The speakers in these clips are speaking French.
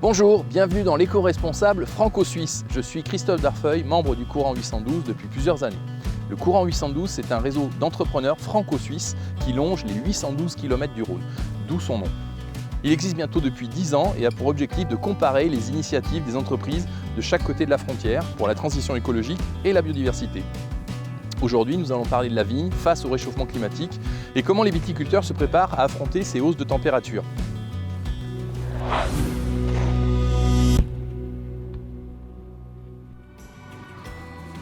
Bonjour, bienvenue dans l'éco-responsable franco-suisse. Je suis Christophe Darfeuille, membre du Courant 812 depuis plusieurs années. Le Courant 812, c'est un réseau d'entrepreneurs franco-suisses qui longe les 812 km du Rhône, d'où son nom. Il existe bientôt depuis 10 ans et a pour objectif de comparer les initiatives des entreprises de chaque côté de la frontière pour la transition écologique et la biodiversité. Aujourd'hui, nous allons parler de la vigne face au réchauffement climatique et comment les viticulteurs se préparent à affronter ces hausses de température.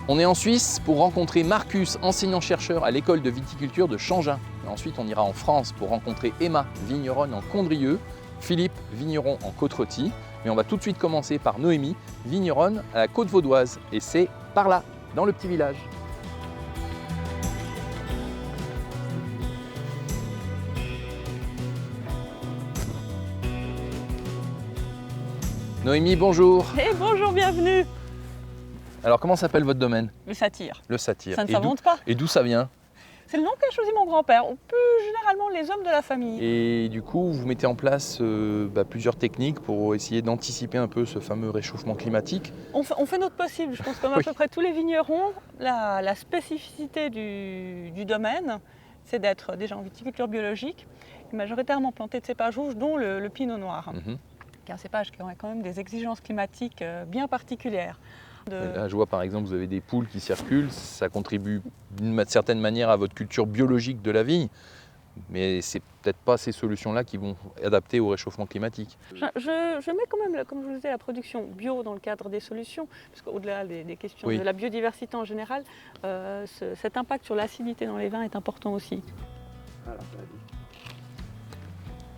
On est en Suisse pour rencontrer Marcus, enseignant-chercheur à l'école de viticulture de Changin. Et ensuite, on ira en France pour rencontrer Emma, vigneronne en Condrieu, Philippe, vigneron en Côte-Rôtie. Mais on va tout de suite commencer par Noémie, vigneronne à la Côte Vaudoise. Et c'est par là, dans le petit village. Noémie, bonjour. Et bonjour, bienvenue. Alors, comment s'appelle votre domaine? Le satyre. Le satyre. Ça ne s'invente pas. Et d'où ça vient? C'est le nom qu'a choisi mon grand-père, ou plus généralement les hommes de la famille. Et du coup, vous mettez en place plusieurs techniques pour essayer d'anticiper un peu ce fameux réchauffement climatique. On fait notre possible, je pense, comme à peu près tous les vignerons. La spécificité du domaine, c'est d'être déjà en viticulture biologique, et majoritairement planté de cépages rouges, dont le pinot noir, qui est un cépage qui a quand même des exigences climatiques bien particulières. Là, je vois par exemple, vous avez des poules qui circulent, ça contribue d'une certaine manière à votre culture biologique de la vigne, mais c'est peut-être pas ces solutions-là qui vont adapter au réchauffement climatique. Je mets quand même, comme je vous le disais, la production bio dans le cadre des solutions, parce qu'au-delà des questions de la biodiversité en général, cet impact sur l'acidité dans les vins est important aussi.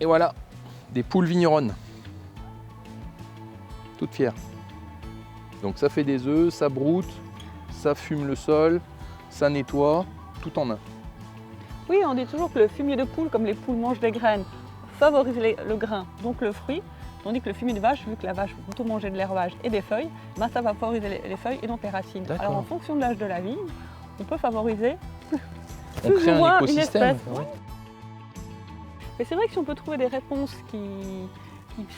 Et voilà, des poules vigneronnes, toutes fières. Donc ça fait des œufs, ça broute, ça fume le sol, ça nettoie, tout en un. Oui, on dit toujours que le fumier de poule, comme les poules mangent des graines, favorise le grain, donc le fruit, tandis que le fumier de vache, vu que la vache va plutôt manger de l'herbage et des feuilles, ça va favoriser les feuilles et donc les racines. Alors en fonction de l'âge de la vigne, on peut favoriser on crée un écosystème. Oui. Mais c'est vrai que si on peut trouver des réponses qui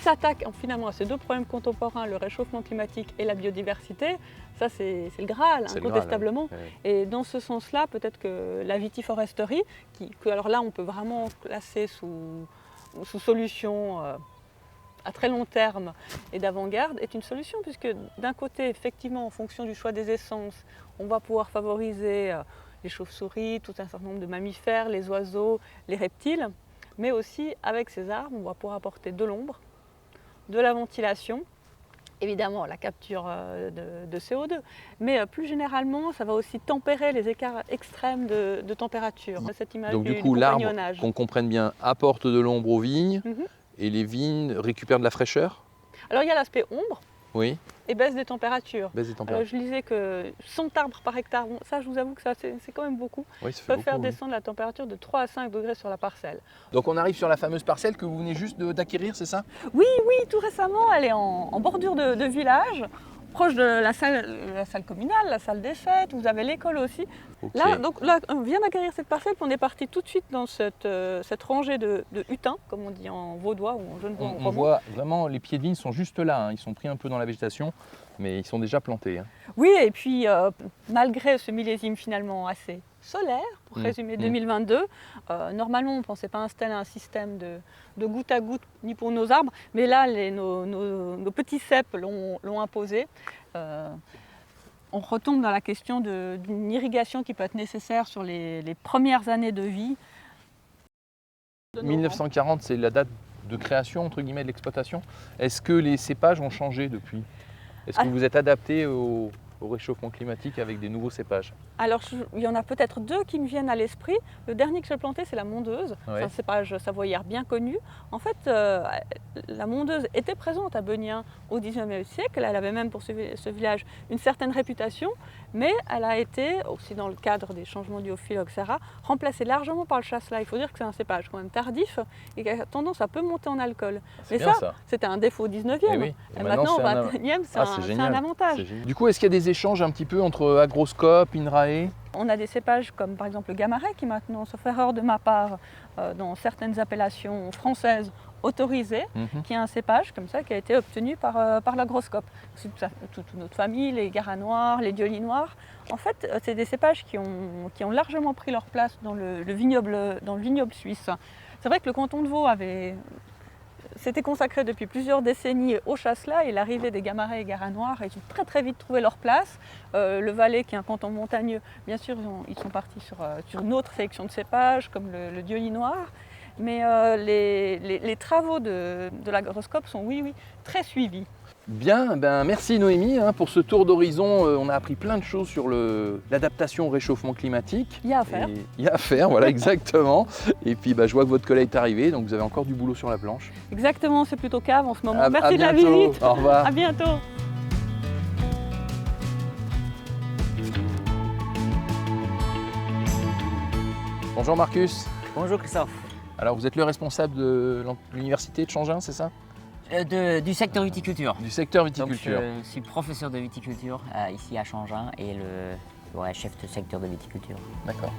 s'attaquent finalement à ces deux problèmes contemporains, le réchauffement climatique et la biodiversité, ça c'est le Graal, incontestablement. Le Graal, oui. Et dans ce sens-là, peut-être que la vitiforesterie, alors là on peut vraiment classer sous solution à très long terme et d'avant-garde, est une solution, puisque d'un côté, effectivement, en fonction du choix des essences, on va pouvoir favoriser les chauves-souris, tout un certain nombre de mammifères, les oiseaux, les reptiles, mais aussi avec ces arbres, on va pouvoir apporter de l'ombre, de la ventilation, évidemment la capture de CO2, mais plus généralement, ça va aussi tempérer les écarts extrêmes de température. Cette image donc du coup, l'arbre, qu'on comprenne bien, apporte de l'ombre aux vignes, et les vignes récupèrent de la fraîcheur? Alors il y a l'aspect ombre. Oui. Et baisse des températures. Alors, je lisais que 100 arbres par hectare, bon, ça je vous avoue que c'est quand même beaucoup, peuvent faire descendre la température de 3 à 5 degrés sur la parcelle. Donc on arrive sur la fameuse parcelle que vous venez juste d'acquérir, c'est ça? Oui, tout récemment, elle est en bordure de village, proche de la salle communale, la salle des fêtes, vous avez l'école aussi. Okay. Là, on vient d'acquérir cette parcelle, puis on est parti tout de suite dans cette rangée de hutins, comme on dit en vaudois ou en genevois. On voit vraiment, les pieds de vigne sont juste là, ils sont pris un peu dans la végétation, mais ils sont déjà plantés. Oui, et puis malgré ce millésime finalement assez solaire, pour résumer 2022, normalement on ne pensait pas installer un système de goutte à goutte ni pour nos arbres, mais là nos petits cèpes l'ont imposé. On retombe dans la question d'une irrigation qui peut être nécessaire sur les premières années de vie. 1940, c'est la date de création entre guillemets de l'exploitation. Est-ce que les cépages ont changé depuis? Est-ce que vous vous êtes adapté au réchauffement climatique avec des nouveaux cépages? Alors il y en a peut-être deux qui me viennent à l'esprit. Le dernier que j'ai planté, c'est la mondeuse. C'est un cépage savoyard bien connu. En fait, la mondeuse était présente à Benien au XIXe siècle. Elle avait même pour ce village une certaine réputation, mais elle a été, aussi dans le cadre des changements du Phylloxera, remplacée largement par le chasselas. Il faut dire que c'est un cépage quand même tardif et qui a tendance à peu monter en alcool. Mais ça, c'était un défaut au XIXe. Et maintenant, au XXIe, c'est un avantage. Du coup, est-ce qu'il y a des échanges un petit peu entre Agroscope, INRAE? On a des cépages comme par exemple le Gamaret qui maintenant, sauf erreur de ma part, dans certaines appellations françaises autorisées, qui est un cépage comme ça qui a été obtenu par l'agroscope. C'est toute notre famille, les Garas noirs, les Diolis noirs. En fait, c'est des cépages qui ont largement pris leur place dans le vignoble suisse. C'est vrai que le canton de Vaud s'était consacré depuis plusieurs décennies au chasselas et l'arrivée des Gamarets et Garas noirs, ils ont très vite trouvé leur place. Le Valais, qui est un canton montagneux, bien sûr, ils sont partis sur une autre sélection de cépages, comme le Dioli noir. Mais les travaux de l'agroscope sont, oui, très suivis. Bien, merci Noémie pour ce tour d'horizon. On a appris plein de choses sur l'adaptation au réchauffement climatique. Il y a à faire. Il y a à faire, voilà, exactement. Et puis je vois que votre collègue est arrivé, donc vous avez encore du boulot sur la planche. Exactement, c'est plutôt cave en ce moment. À Merci de la bientôt. visite. Au revoir. À bientôt. Bonjour Marcus. Bonjour Christophe. Alors vous êtes le responsable de l'université de Changin, c'est ça? Du secteur viticulture. Du secteur Donc, viticulture. je suis professeur de viticulture ici à Changin et le chef de secteur de viticulture. D'accord.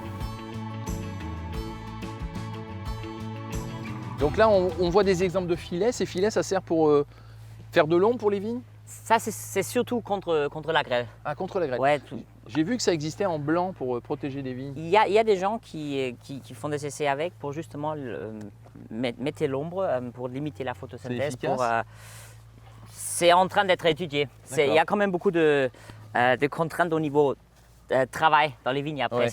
Donc là, on voit des exemples de filets. Ces filets, ça sert pour faire de l'ombre pour les vignes? Ça, c'est surtout contre la grêle. Ah, contre la grêle. Ouais, J'ai vu que ça existait en blanc pour protéger des vignes. il y a des gens qui font des essais avec pour justement mettre l'ombre pour limiter la photosynthèse. C'est efficace? C'est en train d'être étudié. Il y a quand même beaucoup de contraintes au niveau travail dans les vignes après.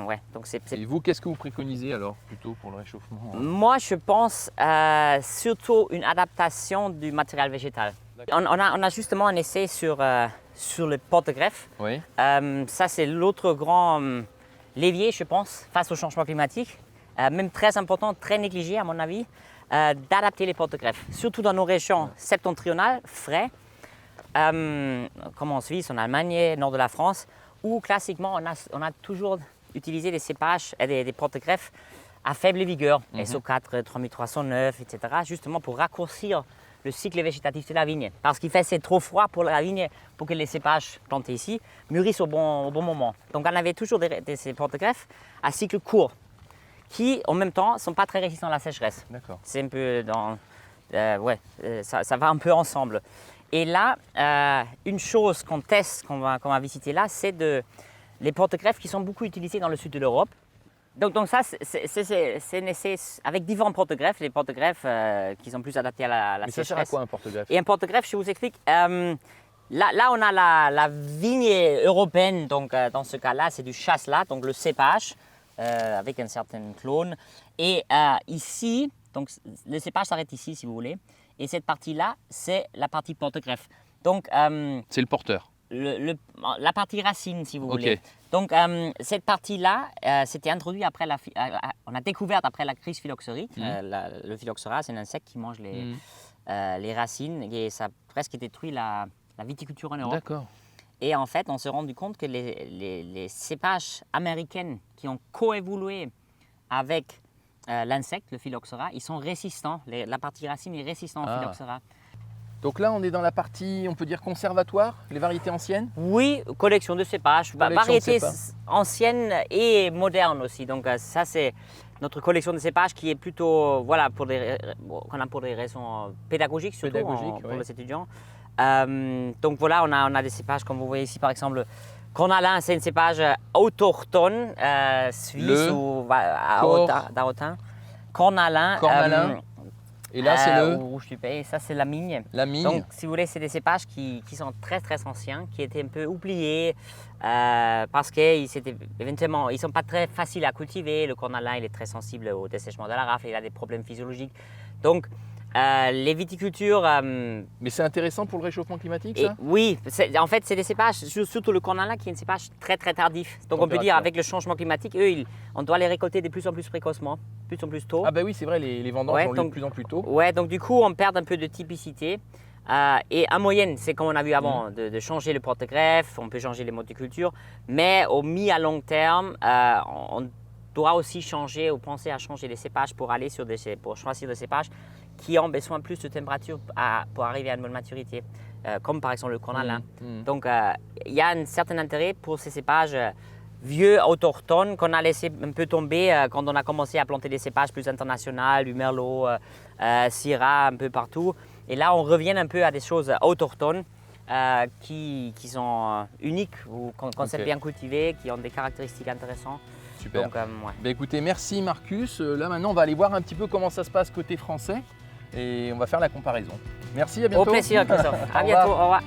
Ouais. Donc Et vous, qu'est-ce que vous préconisez alors plutôt pour le réchauffement? Moi, je pense surtout une adaptation du matériel végétal. On a justement un essai sur les porte-greffes. Oui. Ça, c'est l'autre grand levier, je pense, face au changement climatique. Même très important, très négligé à mon avis, d'adapter les porte-greffes. Surtout dans nos régions septentrionales, frais, comme en Suisse, en Allemagne, nord de la France, où classiquement, on a toujours utilisé des cépages et des porte-greffes à faible vigueur, SO4, 3309, etc., justement pour raccourcir le cycle végétatif de la vigne. Parce qu'il fait c'est trop froid pour la vigne pour que les cépages plantés ici mûrissent au bon moment. Donc on avait toujours ces porte-greffes à cycle court qui en même temps ne sont pas très résistants à la sécheresse. D'accord. C'est un peu ça va un peu ensemble. Et là, une chose qu'on teste, qu'on va visiter là, c'est les porte-greffes qui sont beaucoup utilisés dans le sud de l'Europe. Donc ça, c'est un essai avec différents porte-greffes, les porte-greffes qui sont plus adaptés à la Mais ça sécheresse. sert à quoi un porte-greffe? Et un porte-greffe, je vous explique. Là, on a la vigne européenne, donc dans ce cas-là, c'est du chasselas, donc le cépage, avec un certain clone. Et ici, donc le cépage s'arrête ici, si vous voulez. Et cette partie-là, c'est la partie porte-greffe. Donc, C'est le porteur. la partie racine, si vous Ok. voulez. Donc, cette partie-là, c'était introduit on a découvert après la crise phylloxérique. Le phylloxéra, c'est un insecte qui mange les racines et ça a presque détruit la viticulture en Europe. D'accord. Et en fait, on s'est rendu compte que les cépages américains qui ont coévolué avec l'insecte, le phylloxéra, ils sont résistants. La partie racine est résistante au phylloxéra. Donc là, on est dans la partie, on peut dire conservatoire, les variétés anciennes? Oui, collection de cépages, variétés anciennes et modernes aussi. Donc ça, c'est notre collection de cépages qui est plutôt, qu'on a pour des raisons pédagogiques, surtout pour les étudiants. Donc voilà, on a des cépages, comme vous voyez ici, par exemple, Cornalin, c'est un cépage autochtone, suisse ou d'Arotin. Cornalin. Et là, c'est le rouge du pays, ça c'est la migne. La migne. Donc, si vous voulez, c'est des cépages qui sont très anciens, qui étaient un peu oubliés parce qu'ils ne sont pas très faciles à cultiver. Le cornalin, il est très sensible au dessèchement de la rafle, il a des problèmes physiologiques. Donc, les viticultures. Mais c'est intéressant pour le réchauffement climatique, ça? Oui, en fait, c'est des cépages, surtout le cornalin qui est un cépage très tardif. Donc, on peut dire avec le changement climatique, on doit les récolter de plus en plus précocement, de plus en plus tôt. Ah, bah oui, c'est vrai, les vendanges ont lieu de plus en plus tôt. Ouais, donc du coup, on perd un peu de typicité. Et en moyenne, c'est comme on a vu avant, de changer le porte-greffe, on peut changer les modes de culture, mais au mi à long terme, on doit aussi changer ou penser à changer les cépages pour choisir des cépages qui ont besoin plus de température pour arriver à une bonne maturité, comme par exemple le cornalin. Donc, il y a un certain intérêt pour ces cépages vieux autochtones qu'on a laissé un peu tomber quand on a commencé à planter des cépages plus internationaux, du Merlot, Syrah, un peu partout. Et là, on revient un peu à des choses autochtones qui sont uniques ou qu'on sait bien cultiver, qui ont des caractéristiques intéressantes. Super. Donc, ouais. Ben écoutez, merci Marcus. Là maintenant, on va aller voir un petit peu comment ça se passe côté français et on va faire la comparaison. Merci, à bientôt. Au plaisir, Christophe. À Au bientôt. revoir. Au revoir.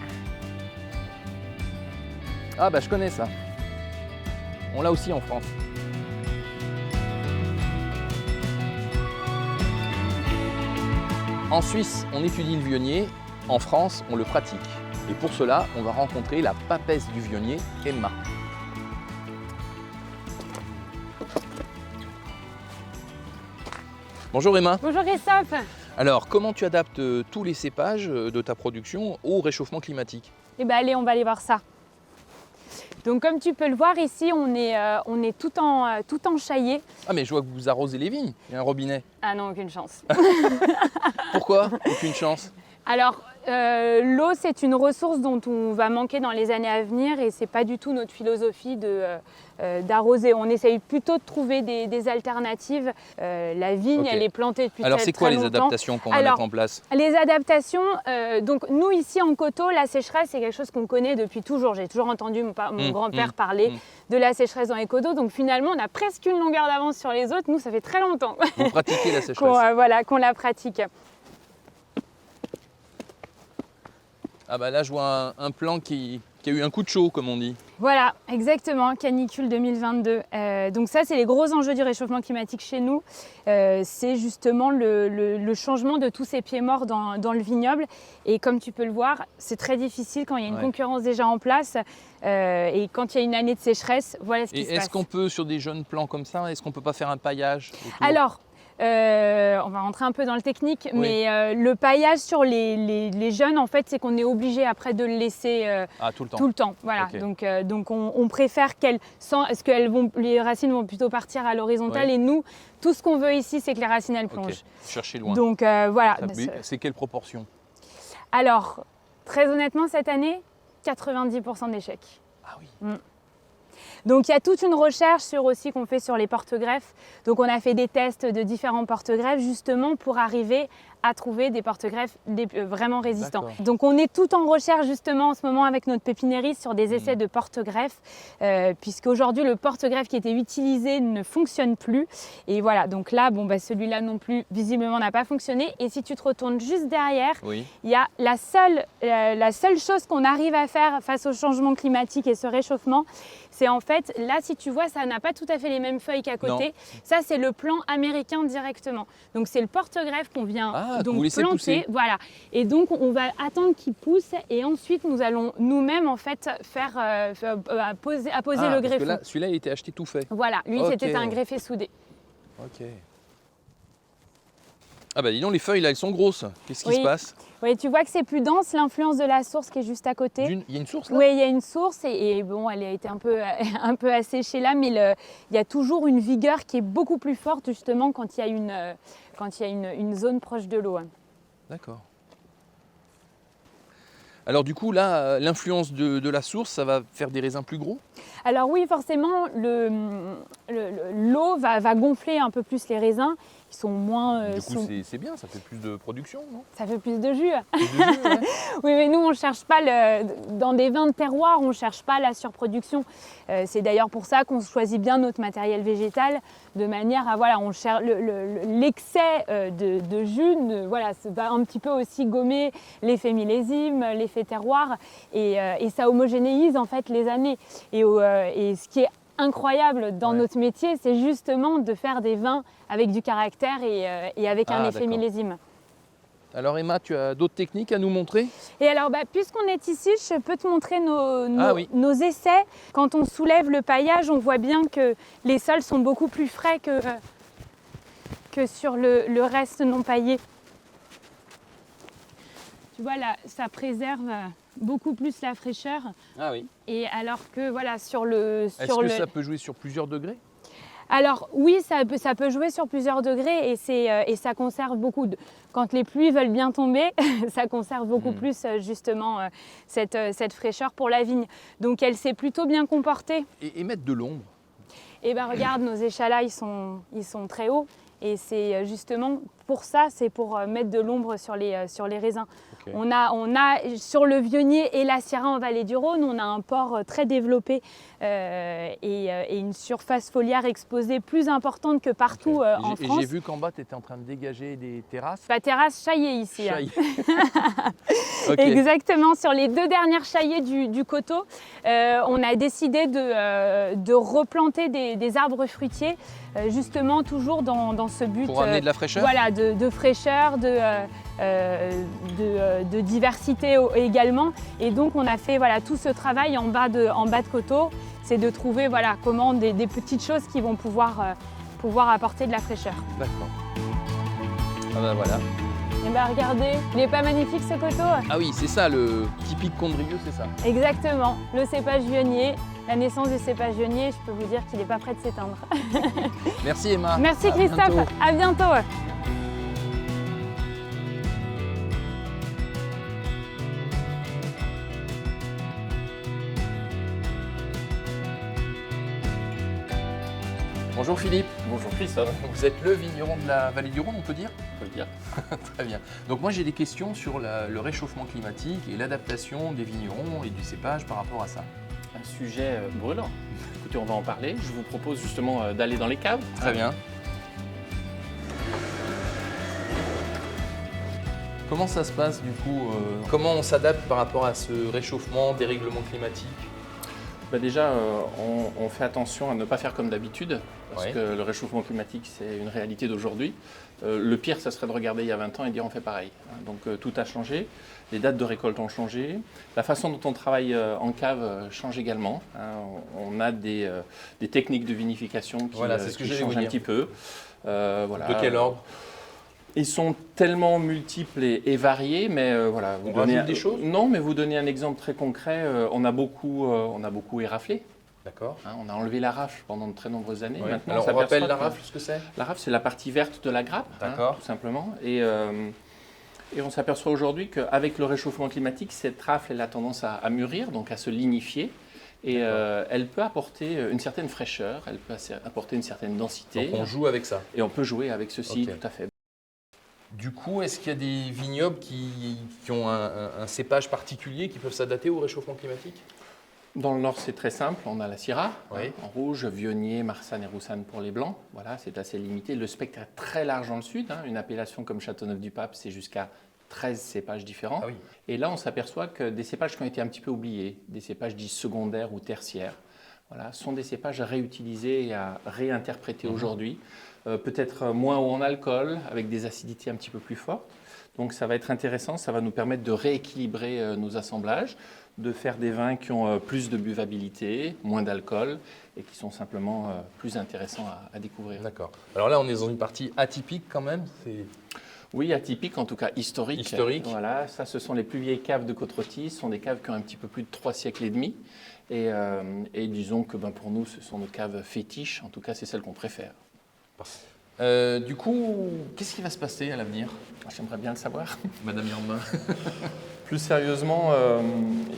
Ah bah je connais ça. On l'a aussi en France. En Suisse, on étudie le vionnier. En France, on le pratique. Et pour cela, on va rencontrer la papesse du vionnier, Emma. Bonjour Emma. Bonjour Christophe. Alors, comment tu adaptes tous les cépages de ta production au réchauffement climatique? Eh bien allez, on va aller voir ça. Donc comme tu peux le voir ici, on est tout enchaillé. Ah mais je vois que vous arrosez les vignes, il y a un robinet. Ah non, aucune chance. Pourquoi? Aucune chance. Alors, l'eau, c'est une ressource dont on va manquer dans les années à venir et c'est pas du tout notre philosophie d'arroser. On essaye plutôt de trouver des alternatives. La vigne, elle est plantée depuis très longtemps. Alors, c'est quoi les adaptations qu'on va mettre en place? Les adaptations, donc nous ici en coteaux, la sécheresse, c'est quelque chose qu'on connaît depuis toujours. J'ai toujours entendu mon grand-père parler de la sécheresse dans les coteaux. Donc finalement, on a presque une longueur d'avance sur les autres. Nous, ça fait très longtemps Vous pratiquez la sécheresse? qu'on la pratique. Ah bah là, je vois un plan qui a eu un coup de chaud, comme on dit. Voilà, exactement, canicule 2022. Donc ça, c'est les gros enjeux du réchauffement climatique chez nous. C'est justement le changement de tous ces pieds morts dans le vignoble. Et comme tu peux le voir, c'est très difficile quand il y a une concurrence déjà en place. Et quand il y a une année de sécheresse, voilà ce qui se passe. Et est-ce qu'on peut, sur des jeunes plants comme ça, est-ce qu'on peut pas faire un paillage autour? Alors, on va rentrer un peu dans le technique, mais le paillage sur les jeunes, en fait, c'est qu'on est obligé après de le laisser tout le temps. Voilà. Okay. Donc on préfère les racines vont plutôt partir à l'horizontale et nous, tout ce qu'on veut ici, c'est que les racines elles plongent. Chercher loin. Donc voilà. C'est quelle proportion? Alors, très honnêtement, cette année, 90% d'échecs. Ah oui. Donc il y a toute une recherche qu'on fait sur les porte-greffes. Donc on a fait des tests de différents porte-greffes justement pour arriver à trouver des porte-greffes vraiment résistants. Donc on est tout en recherche justement en ce moment avec notre pépiniériste sur des essais de porte-greffes puisqu'aujourd'hui le porte-greffe qui était utilisé ne fonctionne plus. Et voilà, donc là, celui-là non plus visiblement n'a pas fonctionné. Et si tu te retournes juste derrière, il y a la seule chose qu'on arrive à faire face au changement climatique et ce réchauffement, c'est en fait, là si tu vois, ça n'a pas tout à fait les mêmes feuilles qu'à côté. Non. Ça c'est le plan américain directement. Donc c'est le porte-greffe qu'on vient donc planter, voilà. Et donc on va attendre qu'il pousse et ensuite nous allons nous-mêmes en fait faire poser le greffon. Parce que celui-là il était acheté tout fait. Voilà, lui c'était un greffé soudé. Ok. Ah bah dis donc, les feuilles là elles sont grosses. Qu'est-ce qui se passe? Oui, tu vois que c'est plus dense, l'influence de la source qui est juste à côté. Il y a une source là? Oui, il y a une source et bon, elle a été un peu asséchée là, mais il y a toujours une vigueur qui est beaucoup plus forte justement quand il y a une zone proche de l'eau. D'accord. Alors du coup là, l'influence de la source, ça va faire des raisins plus gros? Alors oui, forcément, l'eau va gonfler un peu plus les raisins. Ils sont moins... Du coup, c'est bien, ça fait plus de production, non? Ça fait plus de jus. Plus de jus, ouais. Oui, mais nous, on ne cherche pas, dans des vins de terroir, on ne cherche pas la surproduction. C'est d'ailleurs pour ça qu'on choisit bien notre matériel végétal, de manière à, voilà, on cherche l'excès de jus, voilà, ça va un petit peu aussi gommer l'effet millésime, l'effet terroir, et ça homogénéise en fait les années. Et ce qui est incroyable dans notre métier, c'est justement de faire des vins avec du caractère et avec un effet millésime. Alors Emma, tu as d'autres techniques à nous montrer? Et alors, puisqu'on est ici, je peux te montrer nos essais. Quand on soulève le paillage, on voit bien que les sols sont beaucoup plus frais que sur le reste non paillé. Tu vois là, ça préserve beaucoup plus la fraîcheur. Ah oui. Et alors que voilà, sur le... Est-ce que ça peut jouer sur plusieurs degrés? Alors oui, ça peut jouer sur plusieurs degrés et ça conserve beaucoup. Quand les pluies veulent bien tomber, ça conserve beaucoup plus justement cette fraîcheur pour la vigne. Donc elle s'est plutôt bien comportée. Et mettre de l'ombre? Et bien regarde, nos échalas, ils sont très hauts. Et c'est justement pour ça, c'est pour mettre de l'ombre sur les raisins. Okay. On a sur le Vionnier et la Syrah en vallée du Rhône, on a un port très développé et une surface foliaire exposée plus importante que partout en France. Et j'ai vu qu'en bas, tu étais en train de dégager des terrasses. Pas terrasse, chaillée ici. Chaillée. Okay. Exactement, sur les 2 dernières chaillées du coteau, on a décidé de replanter des arbres fruitiers, justement toujours dans ce but. Pour amener de la fraîcheur. Voilà, de fraîcheur, de diversité également. Et donc on a fait voilà, tout ce travail en bas de coteau, c'est de trouver voilà, comment des petites choses qui vont pouvoir apporter de la fraîcheur. D'accord. Ah ben voilà. Et ben regardez, il n'est pas magnifique ce coteau? Ah oui, c'est ça, le typique Condrieu, c'est ça. Exactement, le cépage Vionnier. La naissance du cépage Vionnier, je peux vous dire qu'il n'est pas prêt de s'éteindre. Merci Emma. Merci Christophe, à bientôt. Bonjour Philippe. Bonjour Christophe. Vous êtes le vigneron de la vallée du Rhône, on peut dire? On peut le dire. Très bien. Donc moi j'ai des questions sur le réchauffement climatique et l'adaptation des vignerons et du cépage par rapport à ça. Un sujet brûlant. Écoutez, on va en parler. Je vous propose justement d'aller dans les caves. Très bien. Comment ça se passe du coup Comment on s'adapte par rapport à ce réchauffement, dérèglement climatique? Déjà, on fait attention à ne pas faire comme d'habitude, parce Ouais. que le réchauffement climatique, c'est une réalité d'aujourd'hui. Le pire, ça serait de regarder il y a 20 ans et dire on fait pareil. Donc tout a changé, les dates de récolte ont changé, la façon dont on travaille en cave change également. On a des techniques de vinification qui, Voilà, c'est ce que qui j'allais changent vous un dire. petit peu. Voilà. De quel ordre? Ils sont tellement multiples et variés, mais voilà. On rajoute des choses? Non, mais vous donnez un exemple très concret. On a beaucoup éraflé. D'accord. On a enlevé la rafle pendant de très nombreuses années. Ouais. Maintenant, Alors on s'aperçoit rappelle la que rafle, ce que c'est? La rafle, c'est la partie verte de la grappe, D'accord. tout simplement. Et on s'aperçoit aujourd'hui qu'avec le réchauffement climatique, cette rafle elle a tendance à mûrir, donc à se lignifier. Et elle peut apporter une certaine fraîcheur, elle peut apporter une certaine densité. Donc on joue avec ça. Et on peut jouer avec ceci, Ok. tout à fait. Du coup, est-ce qu'il y a des vignobles qui ont un cépage particulier qui peuvent s'adapter au réchauffement climatique? Dans le nord, c'est très simple. On a la Syrah, Oui. en rouge, Vionnier, Marsanne et Roussanne pour les blancs. Voilà, c'est assez limité. Le spectre est très large dans le sud. Une appellation comme Châteauneuf-du-Pape, c'est jusqu'à 13 cépages différents. Ah oui. Et là, on s'aperçoit que des cépages qui ont été un petit peu oubliés, des cépages dits secondaires ou tertiaires, voilà, sont des cépages réutilisés et à réinterpréter aujourd'hui. Peut-être moins haut en alcool, avec des acidités un petit peu plus fortes. Donc ça va être intéressant, ça va nous permettre de rééquilibrer nos assemblages, de faire des vins qui ont plus de buvabilité, moins d'alcool et qui sont simplement plus intéressants à découvrir. D'accord. Alors là, on est dans une partie atypique quand même. Oui, atypique, en tout cas historique. Historique. Voilà, ça, ce sont les plus vieilles caves de Côte-Rôtie. Ce sont des caves qui ont un petit peu plus de 3 siècles et demi. Et disons que pour nous, ce sont nos caves fétiches. En tout cas, c'est celles qu'on préfère. Du coup, qu'est-ce qui va se passer à l'avenir, J'aimerais bien le savoir. Madame Irma? Plus sérieusement,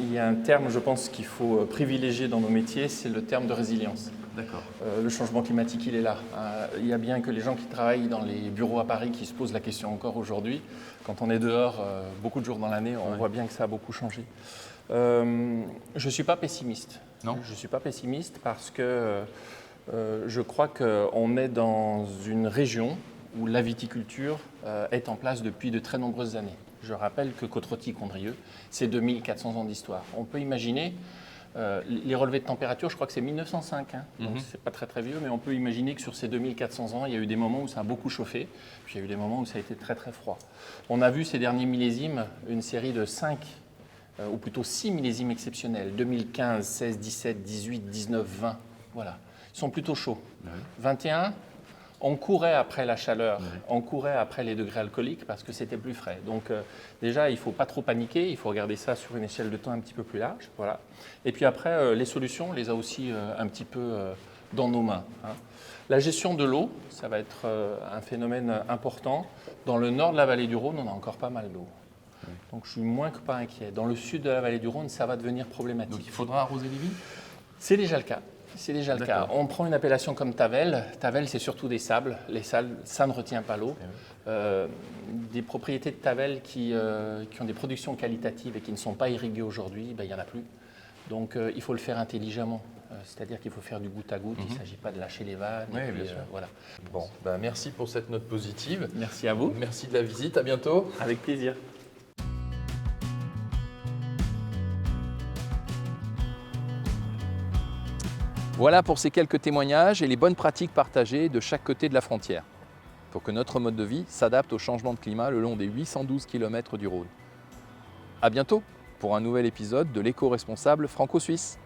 il y a un terme, je pense, qu'il faut privilégier dans nos métiers, c'est le terme de résilience. D'accord. Le changement climatique, il est là. Il y a bien que les gens qui travaillent dans les bureaux à Paris qui se posent la question encore aujourd'hui. Quand on est dehors, beaucoup de jours dans l'année, on voit bien que ça a beaucoup changé. Je ne suis pas pessimiste. Non. Je ne suis pas pessimiste parce que je crois qu'on est dans une région où la viticulture est en place depuis de très nombreuses années. Je rappelle que Côte-Rôtie-Condrieu, c'est 2400 ans d'histoire. On peut imaginer, les relevés de température, je crois que c'est 1905, donc c'est pas très très vieux, mais on peut imaginer que sur ces 2400 ans, il y a eu des moments où ça a beaucoup chauffé, puis il y a eu des moments où ça a été très très froid. On a vu ces derniers millésimes une série de 5, ou plutôt 6 millésimes exceptionnels, 2015, 16, 17, 18, 19, 20, voilà. Ils sont plutôt chauds. 21, on courait après la chaleur, on courait après les degrés alcooliques parce que c'était plus frais. Donc déjà, il ne faut pas trop paniquer, il faut regarder ça sur une échelle de temps un petit peu plus large. Voilà. Et puis après, les solutions, on les a aussi un petit peu dans nos mains. La gestion de l'eau, ça va être un phénomène important. Dans le nord de la vallée du Rhône, on a encore pas mal d'eau. Donc je suis moins que pas inquiet. Dans le sud de la vallée du Rhône, ça va devenir problématique. Donc il faudra arroser les vignes? C'est déjà le cas. C'est déjà le cas. On prend une appellation comme Tavel. Tavel, c'est surtout des sables. Les sables, ça ne retient pas l'eau. Des propriétés de Tavel qui ont des productions qualitatives et qui ne sont pas irriguées aujourd'hui, il n'y en a plus. Donc il faut le faire intelligemment. C'est-à-dire qu'il faut faire du goutte à goutte. Il ne s'agit pas de lâcher les vannes. Oui, bien sûr. Voilà. Bon, merci pour cette note positive. Merci à vous. Merci de la visite. À bientôt. Avec plaisir. Voilà pour ces quelques témoignages et les bonnes pratiques partagées de chaque côté de la frontière, pour que notre mode de vie s'adapte au changement de climat le long des 812 km du Rhône. À bientôt pour un nouvel épisode de l'éco-responsable franco-suisse.